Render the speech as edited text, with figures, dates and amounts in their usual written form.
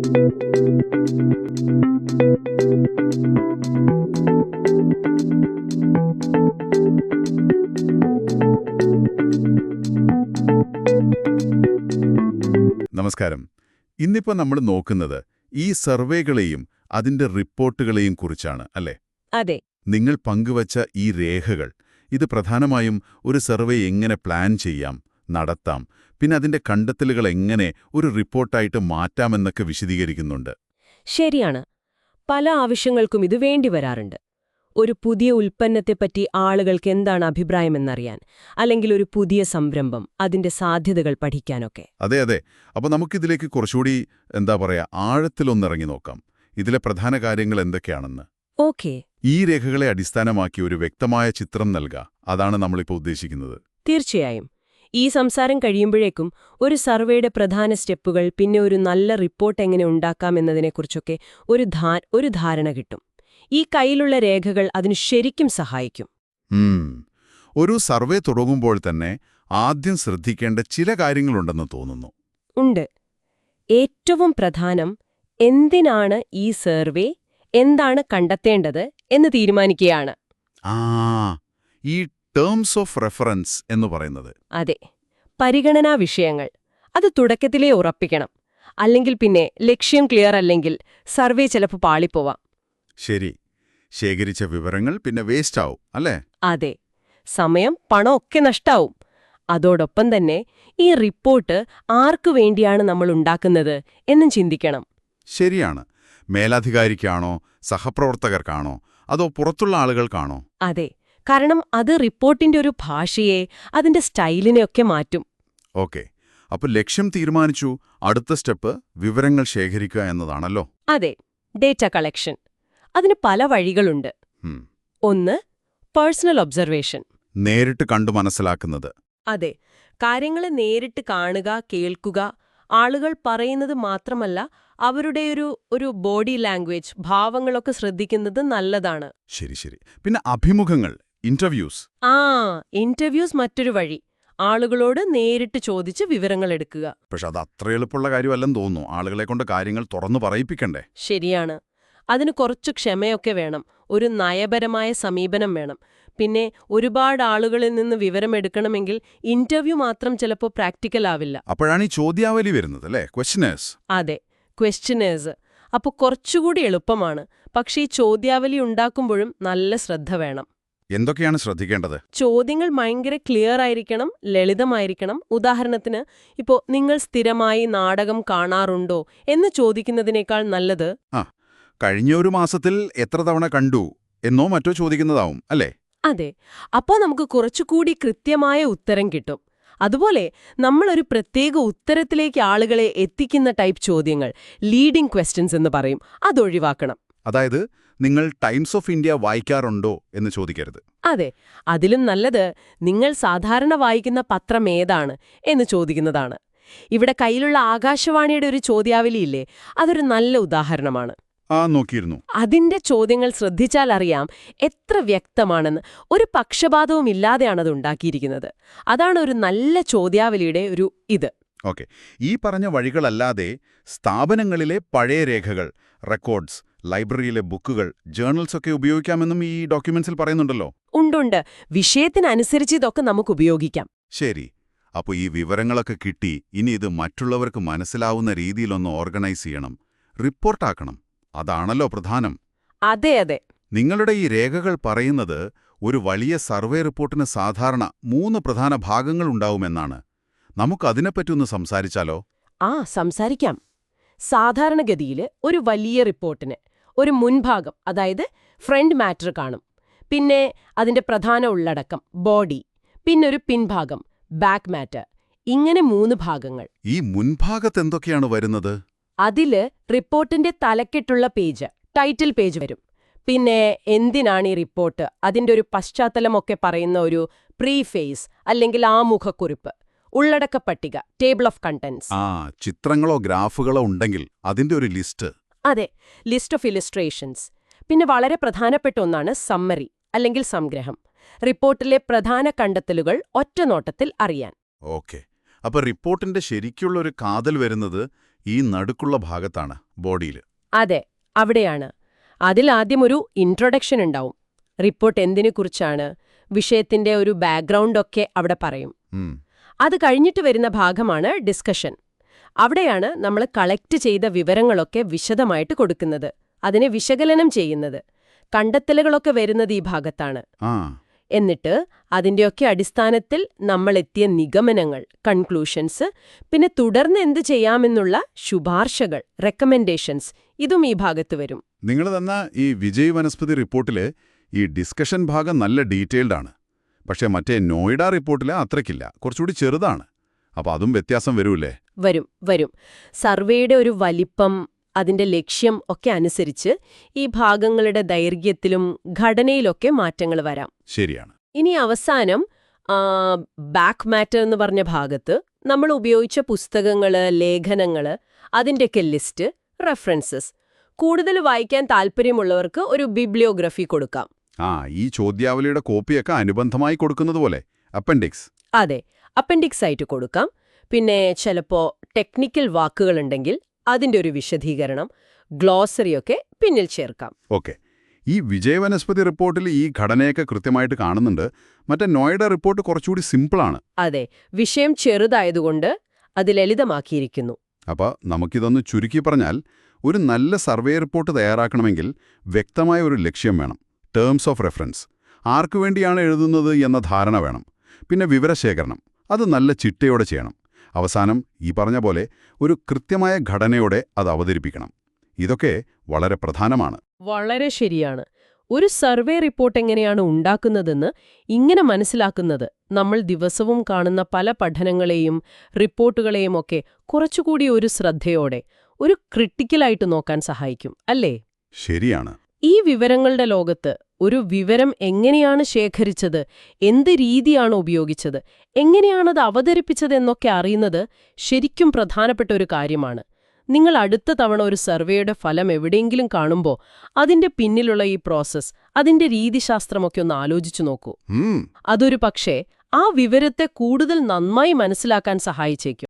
നമസ്കാരം. ഇന്നിപ്പോൾ നമ്മൾ നോക്കുന്നത് ഈ സർവേകളെയും അതിന്റെ റിപ്പോർട്ടുകളെയും കുറിച്ചാണ്, അല്ലേ? അതെ. നിങ്ങൾ പങ്കുവച്ച ഈ രേഖകൾ, ഇത് പ്രധാനമായും ഒരു സർവേ എങ്ങനെ പ്ലാൻ ചെയ്യാം, നടത്താം, പിന്നെ അതിന്റെ കണ്ടെത്തലുകൾ എങ്ങനെ ഒരു റിപ്പോർട്ടായിട്ട് മാറ്റാമെന്നൊക്കെ വിശദീകരിക്കുന്നുണ്ട്. ശരിയാണ്. പല ആവശ്യങ്ങൾക്കും ഇത് വേണ്ടി വരാറുണ്ട്. ഒരു പുതിയ ഉൽപ്പന്നത്തെപ്പറ്റി ആളുകൾക്ക് എന്താണ് അഭിപ്രായമെന്നറിയാൻ, അല്ലെങ്കിൽ ഒരു പുതിയ സംരംഭം, അതിന്റെ സാധ്യതകൾ പഠിക്കാനൊക്കെ. അതെ. അപ്പോൾ നമുക്കിതിലേക്ക് കുറച്ചുകൂടി ആഴത്തിലൊന്നിറങ്ങി നോക്കാം. ഇതിലെ പ്രധാന കാര്യങ്ങൾ എന്തൊക്കെയാണെന്ന്. ഓക്കേ. ഈ രേഖകളെ അടിസ്ഥാനമാക്കി ഒരു വ്യക്തമായ ചിത്രം നൽകുക, അതാണ് നമ്മളിപ്പോൾ ഉദ്ദേശിക്കുന്നത്. തീർച്ചയായും. ഈ സംസാരം കഴിയുമ്പോഴേക്കും ഒരു സർവേയുടെ പ്രധാന സ്റ്റെപ്പുകൾ, പിന്നെ ഒരു നല്ല റിപ്പോർട്ട് എങ്ങനെ ഉണ്ടാക്കാമെന്നതിനെക്കുറിച്ചൊക്കെ ഒരു ധാരണ കിട്ടും. ഈ കയ്യിലുള്ള രേഖകൾ അതിന് ശരിക്കും സഹായിക്കും. ഒരു സർവേ തുടങ്ങുമ്പോൾ തന്നെ ആദ്യം ശ്രദ്ധിക്കേണ്ട ചില കാര്യങ്ങളുണ്ടെന്ന് തോന്നുന്നു. ഉണ്ട്. ഏറ്റവും പ്രധാനം, എന്തിനാണ് ഈ സർവേ, എന്താണ് കണ്ടെത്തേണ്ടത് എന്ന് തീരുമാനിക്കുകയാണ്. ഈ ടേംസ് ഓഫ് റെഫറൻസ് എന്ന് പറയുന്നത്. അതെ. പരിഗണനാ വിഷയങ്ങൾ അത് തുടക്കത്തിലേ ഉറപ്പിക്കണം. അല്ലെങ്കിൽ പിന്നെ ലക്ഷ്യം ക്ലിയർ അല്ലെങ്കിൽ സർവേ ചിലപ്പോൾ പാളിപ്പോവാം. ശരി. ശേഖരിച്ച വിവരങ്ങൾ പിന്നെ വേസ്റ്റ് ആവും, അല്ലേ? അതെ. സമയം, പണം ഒക്കെ നഷ്ടാവും. അതോടൊപ്പം തന്നെ ഈ റിപ്പോർട്ട് ആർക്കു വേണ്ടിയാണ് നമ്മൾ ഉണ്ടാക്കുന്നത് എന്നും ചിന്തിക്കണം. ശരിയാണ്. മേലധികാരിക്കാണോ, സഹപ്രവർത്തകർക്കാണോ, അതോ പുറത്തുള്ള ആളുകൾക്കാണോ? അതെ. കാരണം അത് റിപ്പോർട്ടിന്റെ ഒരു ഭാഷയെ, അതിന്റെ സ്റ്റൈലിനെയൊക്കെ മാറ്റും. ഓക്കെ. അപ്പോൾ ലക്ഷ്യം തീരുമാനിച്ചു. അടുത്ത സ്റ്റെപ്പ് വിവരങ്ങൾ ശേഖരിക്കുക എന്നതാണല്ലോ. അതെ. Data collection. അതിന് പല വഴികളുണ്ട്. ഒന്ന്, പേഴ്സണൽ ഒബ്സർവേഷൻ. നേരിട്ട് കണ്ടു മനസ്സിലാക്കുന്നത്. അതെ. കാര്യങ്ങളെ നേരിട്ട് കാണുക, കേൾക്കുക. ആളുകൾ പറയുന്നത് മാത്രമല്ല, അവരുടെ ഒരു ബോഡി ലാംഗ്വേജ്, ഭാവങ്ങളൊക്കെ ശ്രദ്ധിക്കുന്നത് നല്ലതാണ്. ശരി. പിന്നെ അഭിമുഖങ്ങൾ, ഇന്റർവ്യൂസ്. ഇന്റർവ്യൂസ് മറ്റൊരു വഴി. ആളുകളോട് നേരിട്ട് ചോദിച്ച് വിവരങ്ങൾ എടുക്കുക. പക്ഷെ അത് അത്ര എളുപ്പമുള്ള കാര്യമല്ലെന്ന് തോന്നുന്നു. ആളുകളെ കൊണ്ട് കാര്യങ്ങൾ തുറന്നു പറയിപ്പിക്കണ്ടേ? ശരിയാണ്. അതിന് കുറച്ചു ക്ഷമയൊക്കെ വേണം. ഒരു നയപരമായ സമീപനം വേണം. പിന്നെ ഒരുപാട് ആളുകളിൽ നിന്ന് വിവരമെടുക്കണമെങ്കിൽ ഇന്റർവ്യൂ മാത്രം ചിലപ്പോൾ പ്രാക്ടിക്കൽ ആവില്ല. അപ്പോഴാണ് ഈ ചോദ്യാവലി വരുന്നത്, അല്ലേ? ക്വസ്റ്റ്യനേഴ്സ്. അതെ, ക്വസ്റ്റ്യനേഴ്സ്. അപ്പോൾ കുറച്ചുകൂടി എളുപ്പമാണ്. പക്ഷേ ഈ ചോദ്യാവലി ഉണ്ടാക്കുമ്പോഴും നല്ല ശ്രദ്ധ വേണം. എന്തൊക്കെയാണ് ശ്രദ്ധിക്കേണ്ടത്? ചോദ്യങ്ങൾ ഭയങ്കര ക്ലിയർ ആയിരിക്കണം, ലളിതമായിരിക്കണം. ഉദാഹരണത്തിന്, ഇപ്പോൾ നിങ്ങൾ സ്ഥിരമായി നാടകം കാണാറുണ്ടോ എന്ന് ചോദിക്കുന്നതിനേക്കാൾ നല്ലത് കഴിഞ്ഞ ഒരു മാസത്തിൽ എത്ര തവണ കണ്ടു എന്നോ മറ്റോ ചോദിക്കുന്നതാവും, അല്ലേ? അതെ. അപ്പോൾ നമുക്ക് കുറച്ചുകൂടി കൃത്യമായ ഉത്തരം കിട്ടും. അതുപോലെ നമ്മളൊരു പ്രത്യേക ഉത്തരത്തിലേക്ക് ആളുകളെ എത്തിക്കുന്ന ടൈപ്പ് ചോദ്യങ്ങൾ, ലീഡിംഗ് ക്വസ്റ്റ്യൻസ് എന്ന് പറയും, അതൊഴിവാക്കണം. അതായത് നിങ്ങൾ ടൈംസ് ഓഫ് ഇന്ത്യ വായിക്കാറുണ്ടോ എന്ന് ചോദിക്കരുത്. അതെ. അതിലും നല്ലത് നിങ്ങൾ സാധാരണ വായിക്കുന്ന പത്രം ഏതാണ് എന്ന് ചോദിക്കുന്നതാണ്. ഇവിടെ കയ്യിലുള്ള ആകാശവാണിയുടെ ഒരു ചോദ്യാവലിയില്ലേ, അതൊരു നല്ല ഉദാഹരണമാണ്. നോക്കിയിരുന്നു. അതിന്റെ ചോദ്യങ്ങൾ ശ്രദ്ധിച്ചാൽ അറിയാം എത്ര വ്യക്തമാണെന്ന്. ഒരു പക്ഷപാതവും ഇല്ലാതെയാണ് അത് ഉണ്ടാക്കിയിരിക്കുന്നത്. അതാണ് ഒരു നല്ല ചോദ്യാവലിയുടെ ഇത്. ഓക്കെ. ഈ പറഞ്ഞ വഴികളല്ലാതെ സ്ഥാപനങ്ങളിലെ പഴയ രേഖകൾ, റെക്കോർഡ്സ്, ലൈബ്രറിയിലെ ബുക്കുകൾ, ജേർണൽസ് ഒക്കെ ഉപയോഗിക്കാമെന്നും ഈ ഡോക്യുമെന്റ്സിൽ പറയുന്നുണ്ടല്ലോ. ഉണ്ട്. വിഷയത്തിനനുസരിച്ച് ഇതൊക്കെ നമുക്ക് ഉപയോഗിക്കാം. ശരി. അപ്പോൾ ഈ വിവരങ്ങളൊക്കെ കിട്ടി, ഇനി ഇത് മറ്റുള്ളവർക്ക് മനസ്സിലാവുന്ന രീതിയിലൊന്ന് ഓർഗനൈസ് ചെയ്യണം, റിപ്പോർട്ടാക്കണം. അതാണല്ലോ പ്രധാനം. അതെ. നിങ്ങളുടെ ഈ രേഖകൾ പറയുന്നത് ഒരു വലിയ സർവേ റിപ്പോർട്ടിന് സാധാരണ 3 പ്രധാന ഭാഗങ്ങൾ ഉണ്ടാവുമെന്നാണ്. നമുക്കതിനെപ്പറ്റി ഒന്ന് സംസാരിച്ചാലോ? സംസാരിക്കാം. സാധാരണഗതിയിൽ ഒരു വലിയ റിപ്പോർട്ടിന് ഒരു മുൻഭാഗം, അതായത് ഫ്രണ്ട് മാറ്റർ കാണും. പിന്നെ അതിന്റെ പ്രധാന ഉള്ളടക്കം, ബോഡി. പിന്നൊരു പിൻഭാഗം, ബാക്ക് മാറ്റർ. ഇങ്ങനെ 3 ഭാഗങ്ങൾ. ഈ മുൻഭാഗത്ത് എന്തൊക്കെയാണ് വരുന്നത്? അതില് റിപ്പോർട്ടിന്റെ തലക്കെട്ടുള്ള പേജ്, ടൈറ്റിൽ പേജ് വരും. പിന്നെ എന്തിനാണ് ഈ റിപ്പോർട്ട്, അതിന്റെ ഒരു പശ്ചാത്തലമൊക്കെ പറയുന്ന ഒരു പ്രീഫേസ് അല്ലെങ്കിൽ ആമുഖക്കുറിപ്പ്, ഉള്ളടക്ക പട്ടിക, ടേബിൾ ഓഫ് കണ്ടന്റ്സ്. ചിത്രങ്ങളോ ഗ്രാഫുകളോ ഉണ്ടെങ്കിൽ അതിന്റെ ഒരു ലിസ്റ്റ്. അതെ, ലിസ്റ്റ് ഓഫ് ഇലിസ്ട്രേഷൻസ്. പിന്നെ വളരെ പ്രധാനപ്പെട്ട ഒന്നാണ് സമ്മറി അല്ലെങ്കിൽ സംഗ്രഹം. റിപ്പോർട്ടിലെ പ്രധാന കണ്ടെത്തലുകൾ ഒറ്റനോട്ടത്തിൽ അറിയാൻ. ഓക്കെ. അപ്പൊ റിപ്പോർട്ടിന്റെ ശരിക്കുള്ള ഒരു കാതൽ വരുന്നത് ഈ നടുക്കുള്ള ഭാഗത്താണ് ബോഡിയിൽ. അതെ, അവിടെയാണ്. അതിലാദ്യം ഒരു ഇൻട്രൊഡക്ഷൻ ഉണ്ടാവും. റിപ്പോർട്ട് എന്തിനെക്കുറിച്ചാണ്, വിഷയത്തിന്റെ ഒരു ബാക്ക്ഗ്രൗണ്ടൊക്കെ അവിടെ പറയും. അത് കഴിഞ്ഞിട്ട് വരുന്ന ഭാഗമാണ് ഡിസ്കഷൻ. അവിടെയാണ് നമ്മൾ കളക്ട് ചെയ്ത വിവരങ്ങളൊക്കെ വിശദമായിട്ട് കൊടുക്കുന്നത്, അതിനെ വിശകലനം ചെയ്യുന്നത്. കണ്ടെത്തലുകളൊക്കെ വരുന്നത് ഈ ഭാഗത്താണ്. എന്നിട്ട് അതിന്റെയൊക്കെ അടിസ്ഥാനത്തിൽ നമ്മൾ എത്തിയ നിഗമനങ്ങൾ, കൺക്ലൂഷൻസ്, പിന്നെ തുടർന്ന് എന്ത് ചെയ്യാമെന്നുള്ള ശുപാർശകൾ, റെക്കമെൻഡേഷൻസ്, ഇതും ഈ ഭാഗത്ത് വരും. നിങ്ങൾ തന്ന ഈ വിജയ് വനസ്പതി റിപ്പോർട്ടില് ഈ ഡിസ്കഷൻ ഭാഗം നല്ല ഡീറ്റെയിൽഡ് ആണ്. പക്ഷേ മറ്റേ നോയിഡ റിപ്പോർട്ടിൽ അത്രയ്ക്കില്ല, കുറച്ചുകൂടി ചെറുതാണ്. അപ്പോൾ അതും വ്യത്യാസം വരൂല്ലേ? വരും. സർവേയുടെ ഒരു വലിപ്പം, അതിന്റെ ലക്ഷ്യം ഒക്കെ അനുസരിച്ച് ഈ ഭാഗങ്ങളുടെ ദൈർഘ്യത്തിലും ഘടനയിലൊക്കെ മാറ്റങ്ങൾ വരാം. ശരിയാണ്. ഇനി അവസാനം ബാക്ക് മാറ്റർ എന്ന് പറഞ്ഞ ഭാഗത്ത് നമ്മൾ ഉപയോഗിച്ച പുസ്തകങ്ങള്, ലേഖനങ്ങള്, അതിന്റെയൊക്കെ ലിസ്റ്റ്, റെഫറൻസസ്. കൂടുതൽ വായിക്കാൻ താല്പര്യമുള്ളവർക്ക് ഒരു ബിബ്ലിയോഗ്രഫി കൊടുക്കാം. ഈ ചോദ്യാവലിയുടെ കോപ്പിയൊക്കെ അനുബന്ധമായി കൊടുക്കുന്നത് പോലെ, അപ്പൻഡിക്സ്. അതെ, അപ്പൻഡിക്സ് ആയിട്ട് കൊടുക്കാം. പിന്നെ ചിലപ്പോ ടെക്നിക്കൽ വാക്കുകളുണ്ടെങ്കിൽ അതിന്റെ ഒരു വിശദീകരണം, ഗ്ലോസറിയൊക്കെ പിന്നിൽ ചേർക്കാം. ഓക്കെ. ഈ വിജയ് വനസ്പതി റിപ്പോർട്ടിൽ ഈ ഘടനയൊക്കെ കൃത്യമായിട്ട് കാണുന്നുണ്ട്. മറ്റേ നോയിഡ റിപ്പോർട്ട് കുറച്ചുകൂടി സിമ്പിളാണ്. അതെ, വിഷയം ചെറുതായതുകൊണ്ട് അത് ലളിതമാക്കിയിരിക്കുന്നു. അപ്പോൾ നമുക്കിതൊന്ന് ചുരുക്കി പറഞ്ഞാൽ, ഒരു നല്ല സർവേ റിപ്പോർട്ട് തയ്യാറാക്കണമെങ്കിൽ വ്യക്തമായ ഒരു ലക്ഷ്യം വേണം, ടേംസ് ഓഫ് റെഫറൻസ്, ആർക്കു വേണ്ടിയാണ് എഴുതുന്നത് എന്ന ധാരണ വേണം, പിന്നെ വിവരശേഖരണം, അത് നല്ല ചിട്ടയോടെ ചെയ്യണം. അവസാനം ഈ പറഞ്ഞ പോലെ ഒരു കൃത്യമായ ഘടനയോടെ അത് അവതരിപ്പിക്കണം. ഇതൊക്കെ വളരെ പ്രധാനമാണ്. വളരെ ശരിയാണ്. ഒരു സർവേ റിപ്പോർട്ട് എങ്ങനെയാണ് ഉണ്ടാക്കുന്നതെന്ന് ഇങ്ങനെ മനസ്സിലാക്കുന്നത് നമ്മൾ ദിവസവും കാണുന്ന പല പഠനങ്ങളെയും റിപ്പോർട്ടുകളെയും ഒക്കെ കുറച്ചുകൂടി ഒരു ശ്രദ്ധയോടെ, ഒരു ക്രിട്ടിക്കലായിട്ട് നോക്കാൻ സഹായിക്കും, അല്ലേ? ശരിയാണ്. ഈ വിവരങ്ങളുടെ ലോകത്ത് ഒരു വിവരം എങ്ങനെയാണ് ശേഖരിച്ചത്, എന്ത് രീതിയാണ് ഉപയോഗിച്ചത്, എങ്ങനെയാണത് അവതരിപ്പിച്ചത് എന്നൊക്കെ അറിയുന്നത് ശരിക്കും പ്രധാനപ്പെട്ട ഒരു കാര്യമാണ്. നിങ്ങൾ അടുത്ത തവണ ഒരു സർവേയുടെ ഫലം എവിടെയെങ്കിലും കാണുമ്പോൾ അതിന്റെ പിന്നിലുള്ള ഈ പ്രോസസ്സ്, അതിന്റെ രീതിശാസ്ത്രമൊക്കെ ഒന്ന് ആലോചിച്ചു നോക്കൂ. അതൊരു പക്ഷേ ആ വിവരത്തെ കൂടുതൽ നന്നായി മനസ്സിലാക്കാൻ സഹായിച്ചേക്കും.